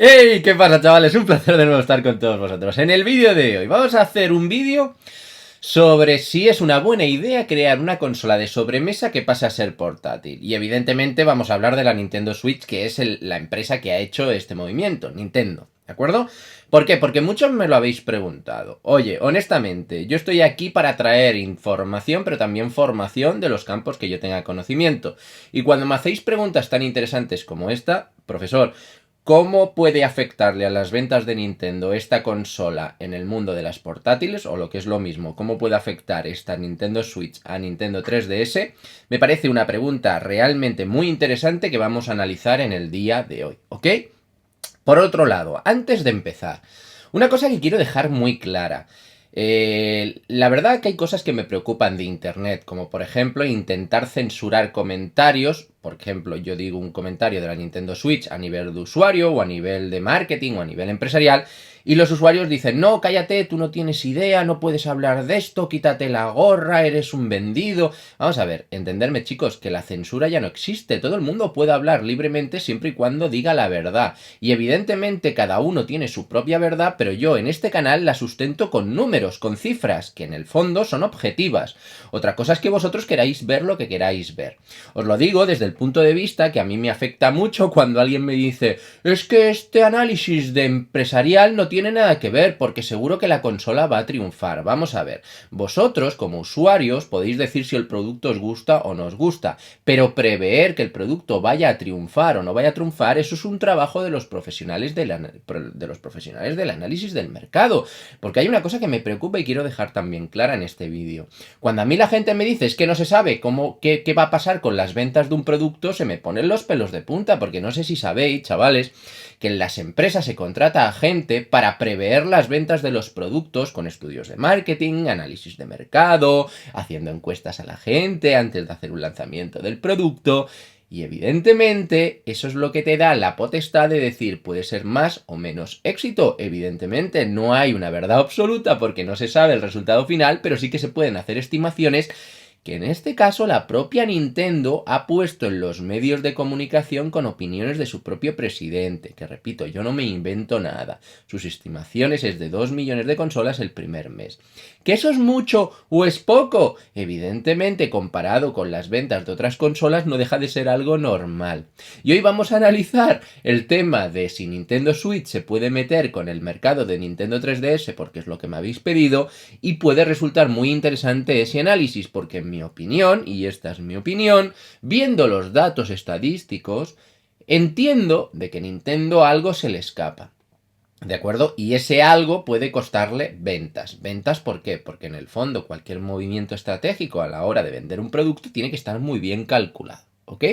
¡Hey! ¿Qué pasa, chavales? Un placer de nuevo estar con todos vosotros. En el vídeo de hoy vamos a hacer un vídeo sobre si es una buena idea crear una consola de sobremesa que pase a ser portátil. Y evidentemente vamos a hablar de la Nintendo Switch, que es la empresa que ha hecho este movimiento, Nintendo. ¿De acuerdo? ¿Por qué? Porque muchos me lo habéis preguntado. Oye, honestamente, yo estoy aquí para traer información, pero también formación de los campos que yo tenga conocimiento. Y cuando me hacéis preguntas tan interesantes como esta, profesor, ¿cómo puede afectarle a las ventas de Nintendo esta consola en el mundo de las portátiles? O lo que es lo mismo, ¿cómo puede afectar esta Nintendo Switch a Nintendo 3DS? Me parece una pregunta realmente muy interesante que vamos a analizar en el día de hoy, ¿ok? Por otro lado, antes de empezar, una cosa que quiero dejar muy clara. La verdad que hay cosas que me preocupan de Internet, como por ejemplo intentar censurar comentarios. Por ejemplo, yo digo un comentario de la Nintendo Switch a nivel de usuario o a nivel de marketing o a nivel empresarial y los usuarios dicen, no, cállate, tú no tienes idea, no puedes hablar de esto, quítate la gorra, eres un vendido. Vamos a ver, entenderme, chicos, que la censura ya no existe, todo el mundo puede hablar libremente siempre y cuando diga la verdad. Y evidentemente cada uno tiene su propia verdad, pero yo en este canal la sustento con números, con cifras, que en el fondo son objetivas. Otra cosa es que vosotros queráis ver lo que queráis ver. Os lo digo desde el punto de vista que a mí me afecta mucho cuando alguien me dice, es que este análisis de empresarial no tiene nada que ver porque seguro que la consola va a triunfar. Vamos a ver, vosotros como usuarios podéis decir si el producto os gusta o no os gusta, pero prever que el producto vaya a triunfar o no vaya a triunfar, eso es un trabajo de los profesionales del análisis del mercado. Porque hay una cosa que me preocupa y quiero dejar también clara en este vídeo. Cuando a mí la gente me dice es que no se sabe qué va a pasar con las ventas de un producto, se me ponen los pelos de punta, porque no sé si sabéis, chavales, que en las empresas se contrata a gente para prever las ventas de los productos con estudios de marketing, análisis de mercado, haciendo encuestas a la gente antes de hacer un lanzamiento del producto. Y evidentemente eso es lo que te da la potestad de decir puede ser más o menos éxito. Evidentemente no hay una verdad absoluta porque no se sabe el resultado final, pero sí que se pueden hacer estimaciones que en este caso la propia Nintendo ha puesto en los medios de comunicación con opiniones de su propio presidente, que repito, yo no me invento nada. Sus estimaciones es de 2 millones de consolas el primer mes. ¿Que eso es mucho o es poco? Evidentemente, comparado con las ventas de otras consolas, no deja de ser algo normal. Y hoy vamos a analizar el tema de si Nintendo Switch se puede meter con el mercado de Nintendo 3DS, porque es lo que me habéis pedido, y puede resultar muy interesante ese análisis, porque en mi opinión, y esta es mi opinión, viendo los datos estadísticos, entiendo de que Nintendo algo se le escapa. ¿De acuerdo? Y ese algo puede costarle ventas. ¿Ventas por qué? Porque en el fondo cualquier movimiento estratégico a la hora de vender un producto tiene que estar muy bien calculado. ¿Ok?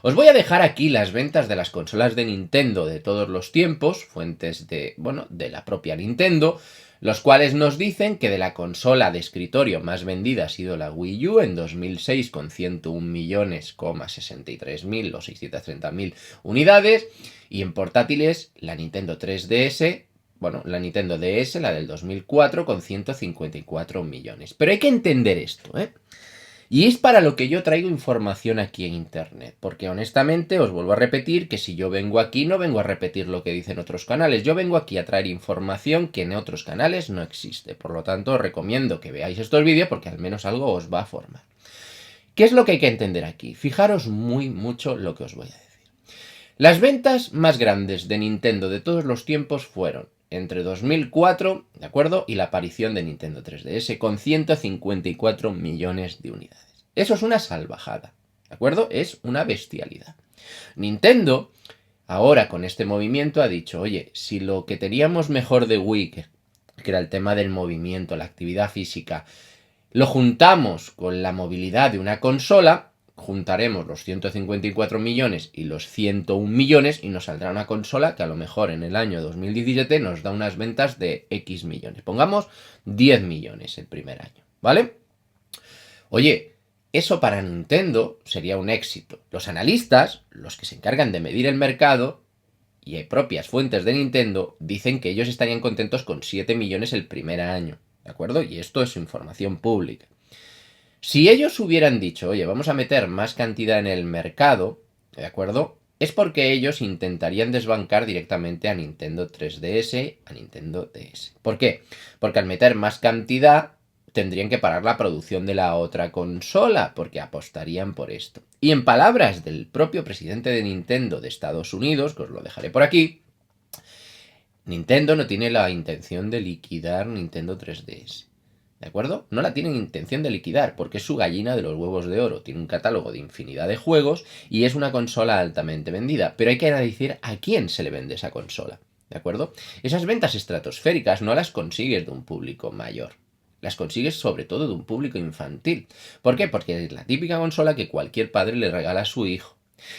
Os voy a dejar aquí las ventas de las consolas de Nintendo de todos los tiempos, fuentes de la propia Nintendo, los cuales nos dicen que de la consola de escritorio más vendida ha sido la Wii U en 2006 con 101 millones, 63 mil o 630 mil unidades, y en portátiles la Nintendo 3DS, la Nintendo DS, la del 2004 con 154 millones. Pero hay que entender esto, ¿eh? Y es para lo que yo traigo información aquí en Internet, porque honestamente os vuelvo a repetir que si yo vengo aquí no vengo a repetir lo que dicen otros canales, yo vengo aquí a traer información que en otros canales no existe, por lo tanto os recomiendo que veáis estos vídeos porque al menos algo os va a formar. ¿Qué es lo que hay que entender aquí? Fijaros mucho lo que os voy a decir. Las ventas más grandes de Nintendo de todos los tiempos fueron entre 2004, ¿de acuerdo? Y la aparición de Nintendo 3DS con 154 millones de unidades. Eso es una salvajada, ¿de acuerdo? Es una bestialidad. Nintendo, ahora con este movimiento, ha dicho, oye, si lo que teníamos mejor de Wii, que era el tema del movimiento, la actividad física, lo juntamos con la movilidad de una consola, juntaremos los 154 millones y los 101 millones y nos saldrá una consola que a lo mejor en el año 2017 nos da unas ventas de X millones. Pongamos 10 millones el primer año, ¿vale? Oye, eso para Nintendo sería un éxito. Los analistas, los que se encargan de medir el mercado, y hay propias fuentes de Nintendo, dicen que ellos estarían contentos con 7 millones el primer año, ¿de acuerdo? Y esto es información pública. Si ellos hubieran dicho, oye, vamos a meter más cantidad en el mercado, ¿de acuerdo? es porque ellos intentarían desbancar directamente a Nintendo 3DS, a Nintendo DS. ¿Por qué? Porque al meter más cantidad tendrían que parar la producción de la otra consola, porque apostarían por esto. Y en palabras del propio presidente de Nintendo de Estados Unidos, que os lo dejaré por aquí, Nintendo no tiene la intención de liquidar Nintendo 3DS. ¿De acuerdo? No la tienen intención de liquidar porque es su gallina de los huevos de oro. Tiene un catálogo de infinidad de juegos y es una consola altamente vendida. Pero hay que decir a quién se le vende esa consola. ¿De acuerdo? Esas ventas estratosféricas no las consigues de un público mayor. Las consigues sobre todo de un público infantil. ¿Por qué? Porque es la típica consola que cualquier padre le regala a su hijo.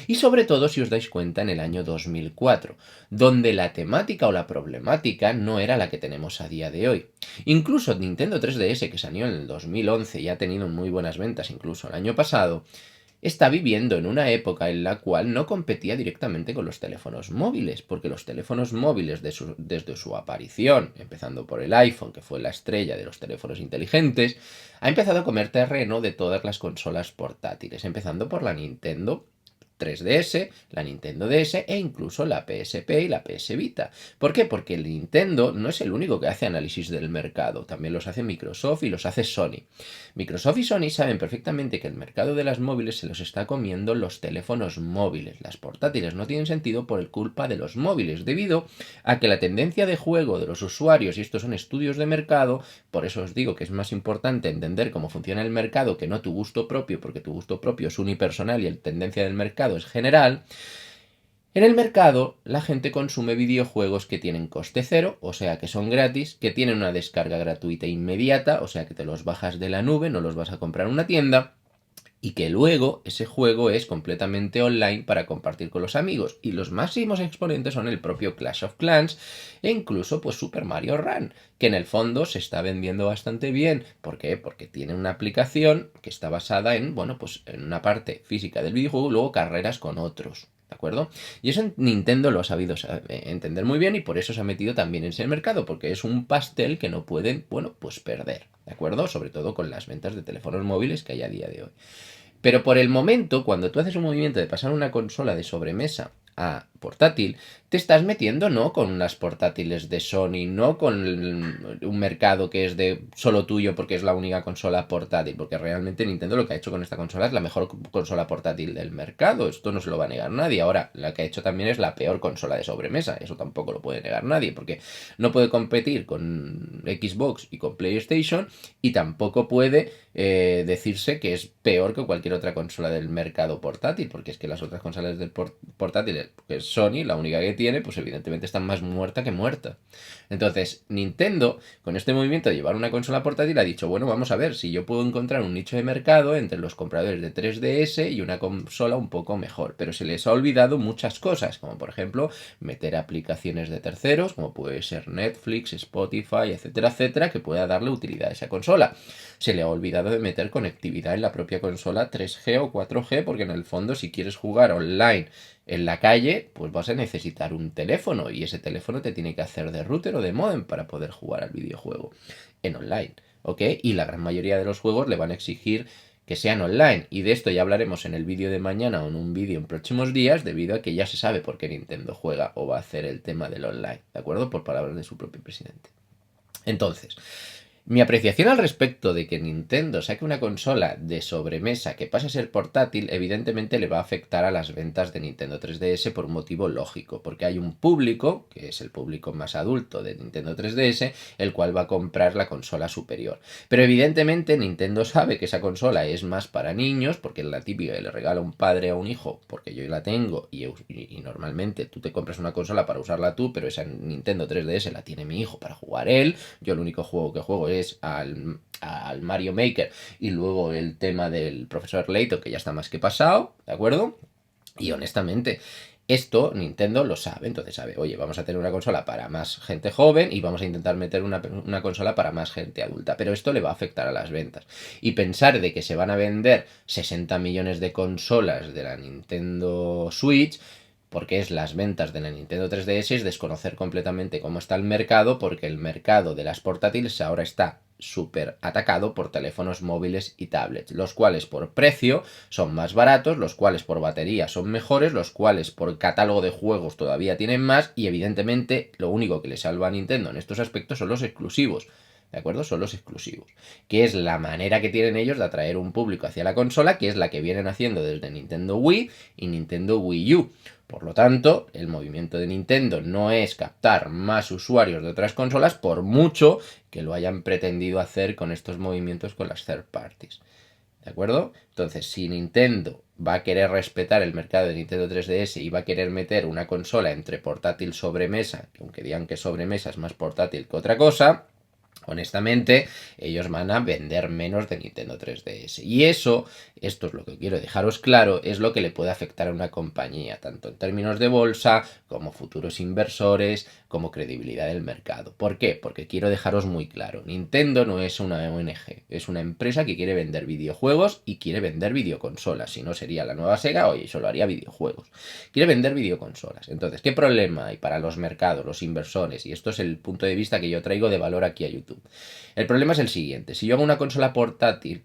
Y sobre todo si os dais cuenta en el año 2004, donde la temática o la problemática no era la que tenemos a día de hoy. Incluso Nintendo 3DS, que salió en el 2011 y ha tenido muy buenas ventas incluso el año pasado, está viviendo en una época en la cual no competía directamente con los teléfonos móviles, porque los teléfonos móviles desde su aparición, empezando por el iPhone, que fue la estrella de los teléfonos inteligentes, ha empezado a comer terreno de todas las consolas portátiles, empezando por la Nintendo 3DS, la Nintendo DS e incluso la PSP y la PS Vita. ¿Por qué? Porque el Nintendo no es el único que hace análisis del mercado, también los hace Microsoft y los hace Sony. Microsoft y Sony saben perfectamente que el mercado de las móviles se los está comiendo los teléfonos móviles. Las portátiles no tienen sentido por culpa de los móviles, debido a que la tendencia de juego de los usuarios, y estos son estudios de mercado, por eso os digo que es más importante entender cómo funciona el mercado que no tu gusto propio, porque tu gusto propio es unipersonal y la tendencia del mercado es general. En el mercado, la gente consume videojuegos que tienen coste cero, o sea que son gratis, que tienen una descarga gratuita e inmediata, o sea que te los bajas de la nube, no los vas a comprar en una tienda, y que luego ese juego es completamente online para compartir con los amigos. Y los máximos exponentes son el propio Clash of Clans e incluso pues Super Mario Run, que en el fondo se está vendiendo bastante bien. ¿Por qué? Porque tiene una aplicación que está basada en, bueno, pues en una parte física del videojuego, luego carreras con otros. ¿De acuerdo? Y eso Nintendo lo ha sabido entender muy bien y por eso se ha metido también en ese mercado, porque es un pastel que no pueden, bueno, pues perder. ¿De acuerdo? Sobre todo con las ventas de teléfonos móviles que hay a día de hoy. Pero por el momento, cuando tú haces un movimiento de pasar una consola de sobremesa a portátil, te estás metiendo no con unas portátiles de Sony, no con un mercado que es de solo tuyo porque es la única consola portátil, porque realmente Nintendo lo que ha hecho con esta consola es la mejor consola portátil del mercado, esto no se lo va a negar nadie. Ahora, la que ha hecho también es la peor consola de sobremesa, eso tampoco lo puede negar nadie, porque no puede competir con Xbox y con PlayStation y tampoco puede decirse que es peor que cualquier otra consola del mercado portátil, porque es que las otras consolas del portátil, que es Sony, la única que tiene, pues evidentemente está más muerta que muerta. Entonces, Nintendo, con este movimiento de llevar una consola portátil, ha dicho, bueno, vamos a ver si yo puedo encontrar un nicho de mercado entre los compradores de 3DS y una consola un poco mejor. Pero se les ha olvidado muchas cosas, como por ejemplo, meter aplicaciones de terceros, como puede ser Netflix, Spotify, etcétera, etcétera, que pueda darle utilidad a esa consola. Se le ha olvidado de meter conectividad en la propia consola 3G o 4G, porque en el fondo si quieres jugar online en la calle, pues vas a necesitar un teléfono y ese teléfono te tiene que hacer de router o de módem para poder jugar al videojuego en online, ¿ok? Y la gran mayoría de los juegos le van a exigir que sean online, y de esto ya hablaremos en el vídeo de mañana o en un vídeo en próximos días, debido a que ya se sabe por qué Nintendo juega o va a hacer el tema del online, ¿de acuerdo? Por palabras de su propio presidente. Entonces, mi apreciación al respecto de que Nintendo saque una consola de sobremesa que pase a ser portátil, evidentemente le va a afectar a las ventas de Nintendo 3DS por un motivo lógico, porque hay un público, que es el público más adulto de Nintendo 3DS, el cual va a comprar la consola superior. Pero evidentemente Nintendo sabe que esa consola es más para niños, porque es la típica que le regala un padre a un hijo, porque yo la tengo, y normalmente tú te compras una consola para usarla tú, pero esa Nintendo 3DS la tiene mi hijo para jugar él, yo el único juego que juego es al Mario Maker y luego el tema del profesor Layton, que ya está más que pasado, ¿de acuerdo? Y honestamente, esto Nintendo lo sabe, entonces sabe, oye, vamos a tener una consola para más gente joven y vamos a intentar meter una consola para más gente adulta, pero esto le va a afectar a las ventas. Y pensar de que se van a vender 60 millones de consolas de la Nintendo Switch, porque es las ventas de la Nintendo 3DS, es desconocer completamente cómo está el mercado, porque el mercado de las portátiles ahora está súper atacado por teléfonos móviles y tablets, los cuales por precio son más baratos, los cuales por batería son mejores, los cuales por catálogo de juegos todavía tienen más y evidentemente lo único que le salva a Nintendo en estos aspectos son los exclusivos. ¿De acuerdo? Son los exclusivos. Que es la manera que tienen ellos de atraer un público hacia la consola, que es la que vienen haciendo desde Nintendo Wii y Nintendo Wii U. Por lo tanto, el movimiento de Nintendo no es captar más usuarios de otras consolas, por mucho que lo hayan pretendido hacer con estos movimientos con las third parties. ¿De acuerdo? Entonces, si Nintendo va a querer respetar el mercado de Nintendo 3DS y va a querer meter una consola entre portátil sobremesa, que aunque digan que sobremesa es más portátil que otra cosa, honestamente, ellos van a vender menos de Nintendo 3DS. Y eso, esto es lo que quiero dejaros claro, es lo que le puede afectar a una compañía, tanto en términos de bolsa, como futuros inversores, como credibilidad del mercado. ¿Por qué? Porque quiero dejaros muy claro, Nintendo no es una ONG, es una empresa que quiere vender videojuegos y quiere vender videoconsolas. Si no sería la nueva Sega, oye, solo haría videojuegos. Quiere vender videoconsolas. Entonces, ¿qué problema hay para los mercados, los inversores? Y esto es el punto de vista que yo traigo de valor aquí a YouTube. El problema es el siguiente, si yo hago una consola portátil,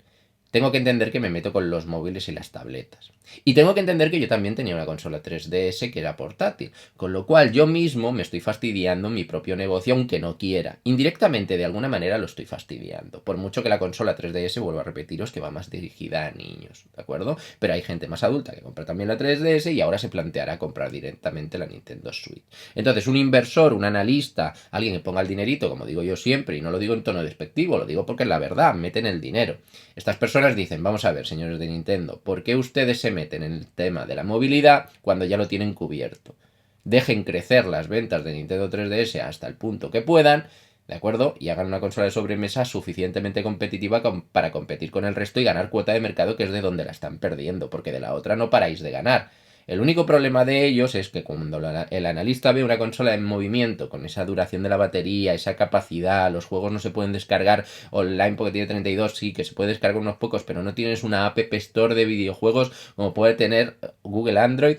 tengo que entender que me meto con los móviles y las tabletas. Y tengo que entender que yo también tenía una consola 3DS que era portátil, con lo cual yo mismo me estoy fastidiando mi propio negocio aunque no quiera. Indirectamente, de alguna manera, lo estoy fastidiando. Por mucho que la consola 3DS, vuelvo a repetiros, que va más dirigida a niños, ¿de acuerdo? Pero hay gente más adulta que compra también la 3DS y ahora se planteará comprar directamente la Nintendo Switch. Entonces, un inversor, un analista, alguien que ponga el dinerito, como digo yo siempre, y no lo digo en tono despectivo, lo digo porque es la verdad, meten el dinero. Estas personas dicen, vamos a ver, señores de Nintendo, ¿por qué ustedes se meten en el tema de la movilidad cuando ya lo tienen cubierto? Dejen crecer las ventas de Nintendo 3DS hasta el punto que puedan, ¿de acuerdo? Y hagan una consola de sobremesa suficientemente competitiva para competir con el resto y ganar cuota de mercado, que es de donde la están perdiendo, porque de la otra no paráis de ganar. El único problema de ellos es que cuando el analista ve una consola en movimiento, con esa duración de la batería, esa capacidad, los juegos no se pueden descargar online porque tiene 32, sí, que se puede descargar unos pocos, pero no tienes una App Store de videojuegos como puede tener Google Android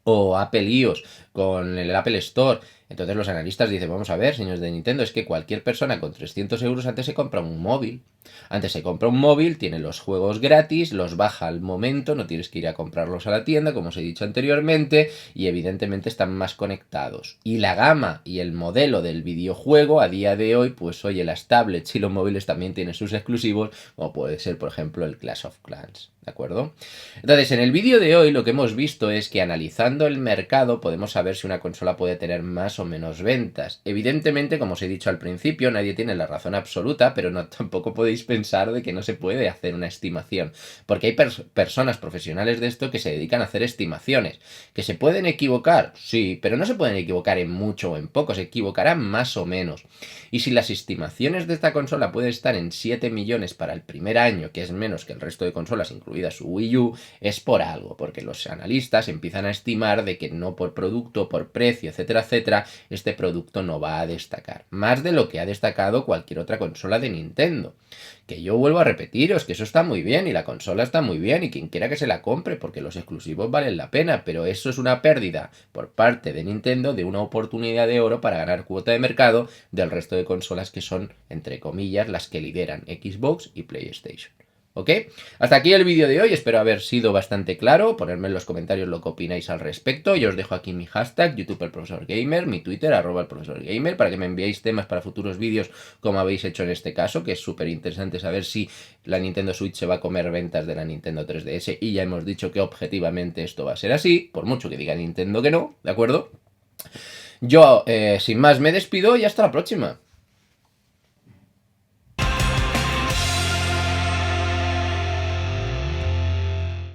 o Apple iOS con el Apple Store. Entonces los analistas dicen, vamos a ver, señores de Nintendo, es que cualquier persona con 300 euros antes se compra un móvil. Antes se compra un móvil, tiene los juegos gratis, los baja al momento, no tienes que ir a comprarlos a la tienda, como os he dicho anteriormente, y evidentemente están más conectados. Y la gama y el modelo del videojuego a día de hoy, pues oye, las tablets y los móviles también tienen sus exclusivos, como puede ser, por ejemplo, el Clash of Clans, ¿de acuerdo? Entonces, en el vídeo de hoy lo que hemos visto es que analizando el mercado podemos saber si una consola puede tener más o menos ventas. Evidentemente, como os he dicho al principio, nadie tiene la razón absoluta, pero no tampoco podéis pensar de que no se puede hacer una estimación, porque hay personas profesionales de esto que se dedican a hacer estimaciones. ¿Que se pueden equivocar? Sí, pero no se pueden equivocar en mucho o en poco, se equivocarán más o menos. Y si las estimaciones de esta consola pueden estar en 7 millones para el primer año, que es menos que el resto de consolas, incluida su Wii U, es por algo, porque los analistas empiezan a estimar de que no por producto, por precio, etcétera, etcétera, este producto no va a destacar. Más de lo que ha destacado cualquier otra consola de Nintendo. Que yo vuelvo a repetiros que eso está muy bien y la consola está muy bien y quien quiera que se la compre porque los exclusivos valen la pena, pero eso es una pérdida por parte de Nintendo de una oportunidad de oro para ganar cuota de mercado del resto de consolas que son, entre comillas, las que lideran Xbox y PlayStation. ¿Ok? Hasta aquí el vídeo de hoy, espero haber sido bastante claro, ponerme en los comentarios lo que opináis al respecto, yo os dejo aquí mi hashtag, YouTube el profesor gamer, mi Twitter, @el profesor gamer, para que me enviéis temas para futuros vídeos como habéis hecho en este caso, que es súper interesante saber si la Nintendo Switch se va a comer ventas de la Nintendo 3DS, y ya hemos dicho que objetivamente esto va a ser así, por mucho que diga Nintendo que no, ¿de acuerdo? Yo, sin más, me despido y hasta la próxima.